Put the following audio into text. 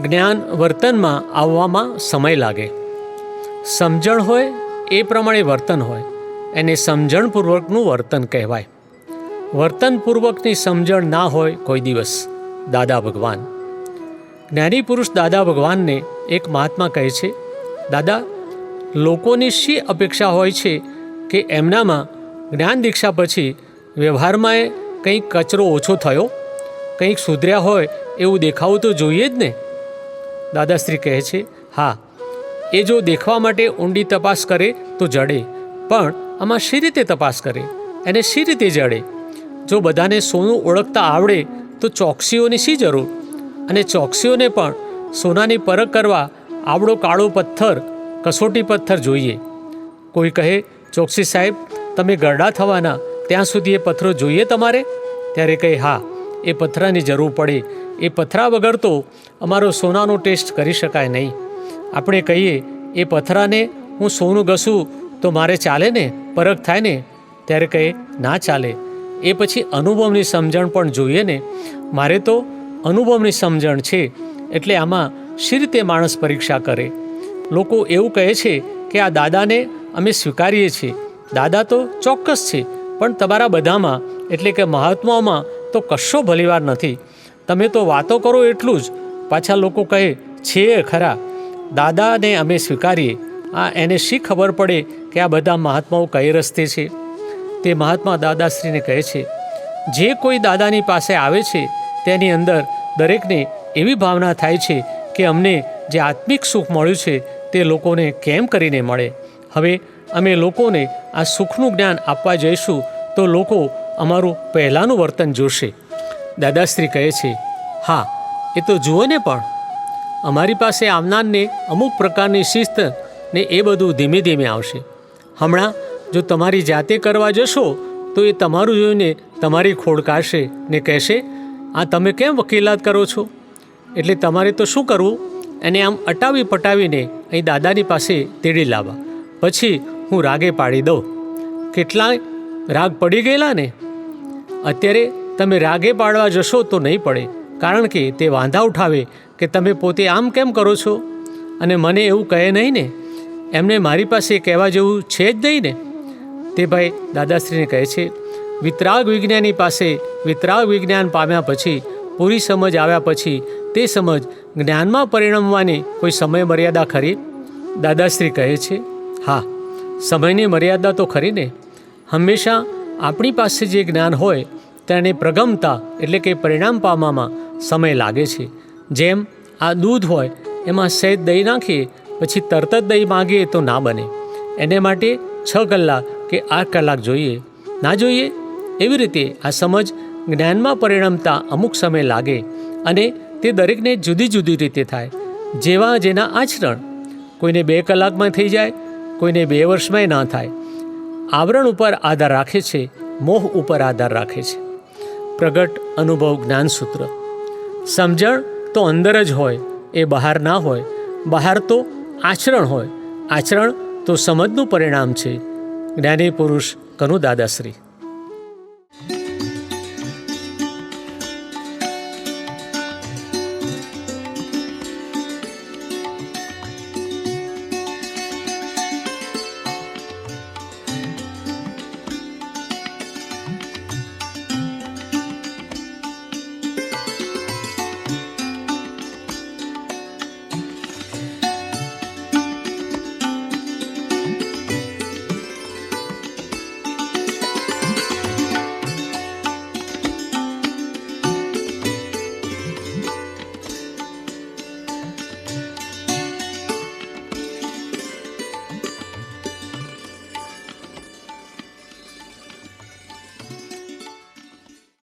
જ્ઞાન વર્તનમાં આવવામાં સમય લાગે. સમજણ હોય એ પ્રમાણે વર્તન હોય એને સમજણપૂર્વકનું વર્તન કહેવાય. વર્તનપૂર્વકની સમજણ ના હોય કોઈ દિવસ. દાદા ભગવાન જ્ઞાની પુરુષ દાદા ભગવાનને એક મહાત્મા કહે છે, દાદા, લોકોની શી અપેક્ષા હોય છે કે એમનામાં જ્ઞાન દીક્ષા પછી વ્યવહારમાં કંઈક કચરો ઓછો થયો, કંઈક સુધર્યા હોય એવું દેખાવું તો જોઈએ જ ને. દાદાશ્રી કહે છે, હા, એ જો દેખવા માટે ઊંડી તપાસ કરે તો જડે, પણ આમાં શી રીતે તપાસ કરે, એને શી રીતે જડે? જો બધાને સોનું ઓળખતા આવડે તો ચોકસીઓની શી જરૂર? અને ચોકસીઓને પણ સોનાની પરખ કરવા આવડો કાળો પથ્થર, કસોટી પથ્થર જોઈએ. કોઈ કહે, ચોકસી સાહેબ, તમે ગરડા થવાના ત્યાં સુધી એ પથ્થરો જોઈએ તમારે? ત્યારે કહે, હા, એ પથ્થરાની જરૂર પડે. એ પથ્થરા વગર તો અમારો સોનાનો ટેસ્ટ કરી શકાય નહીં. આપણે કહીએ, એ પથ્થરાને હું સોનું ઘસું તો મારે ચાલે ને, પરખ થાય ને? ત્યારે કહે, ના ચાલે. એ પછી અનુભવની સમજણ પણ જોઈએ ને. મારે તો અનુભવની સમજણ છે, એટલે આમાં શી રીતે માણસ પરીક્ષા કરે? લોકો એવું કહે છે કે આ દાદાને અમે સ્વીકારીએ છીએ. દાદા તો ચોક્કસ છે, પણ તમારા બધામાં એટલે કે મહાત્માઓમાં તો કશો ભલીવાર નથી. તમે તો વાતો કરો એટલું જ. પાછા લોકો કહે છે ખરા, દાદાને અમે સ્વીકારીએ. એને શી ખબર પડે કે આ બધા મહાત્માઓ કઈ રસ્તે છે? તે મહાત્મા દાદાશ્રીને કહે છે, જે કોઈ દાદાની પાસે આવે છે તેની અંદર દરેકને એવી ભાવના થાય છે કે અમને જે આત્મિક સુખ મળ્યું છે તે લોકોને કેમ કરીને મળે. હવે અમે લોકોને આ સુખનું જ્ઞાન આપવા જઈશું તો લોકો અમારું પહેલાંનું વર્તન જોશે. દાદાશ્રી કહે છે, હા, એ તો જુઓ ને, પણ અમારી પાસે આવનારને અમુક પ્રકારની શિસ્ત ને એ બધું ધીમે ધીમે આવશે. હમણાં જો તમારી જાતે કરવા જશો તો એ તમારું જોઈને તમારી ખોડ કાઢશે ને કહેશે, આ તમે કેમ વકીલાત કરો છો? એટલે તમારે તો શું કરવું? એને આમ અટાવી પટાવીને અહીં દાદાની પાસે તેડી લાવવા. પછી હું રાગે પાડી દઉં. કેટલાય રાગ પડી ગયેલા ને. અત્યારે તમે રાગે પાડવા જશો તો નહીં પડે, કારણ કે તે વાંધા ઉઠાવે કે તમે પોતે આમ કેમ કરો છો, અને મને એવું કહે નહીં ને. એમને મારી પાસે કહેવા જેવું છે જ નહીં ને. તે ભાઈ દાદાશ્રીને કહે છે, વિતરાગ વિજ્ઞાની પાસે વિતરાગ વિજ્ઞાન પામ્યા પછી, પૂરી સમજ આવ્યા પછી તે સમજ જ્ઞાનમાં પરિણમવાની કોઈ સમય મર્યાદા ખરી? દાદાશ્રી કહે છે, હા, સમયની મર્યાદા તો ખરી ને. હંમેશા આપણી પાસે જે જ્ઞાન હોય તેને પ્રગમતા એટલે કે પરિણામ પામવામાં સમય લાગે છે. જેમ આ દૂધ હોય એમાં સહેજ દહીં નાખીએ પછી તરત જ દહીં માગીએ તો ના બને. એને માટે 6 કલાક કે 8 કલાક જોઈએ. ના જોઈએ? એવી રીતે આ સમજ જ્ઞાનમાં પરિણમતા અમુક સમય લાગે, અને તે દરેકને જુદી જુદી રીતે થાય. જેવા જેના આચરણ. કોઈને 2 કલાકમાં થઈ જાય, કોઈને 2 વર્ષમાંય ના થાય. આવરણ ઉપર આધાર રાખે છે, મોહ ઉપર આધાર રાખે છે. પ્રગટ અનુભવ જ્ઞાનસૂત્ર. સમજણ તો અંદર જ હોય, એ બહાર ના હોય. બહાર તો આચરણ હોય. આચરણ તો સમજનું પરિણામ છે. જ્ઞાની પુરુષ કનુ દાદાશ્રી.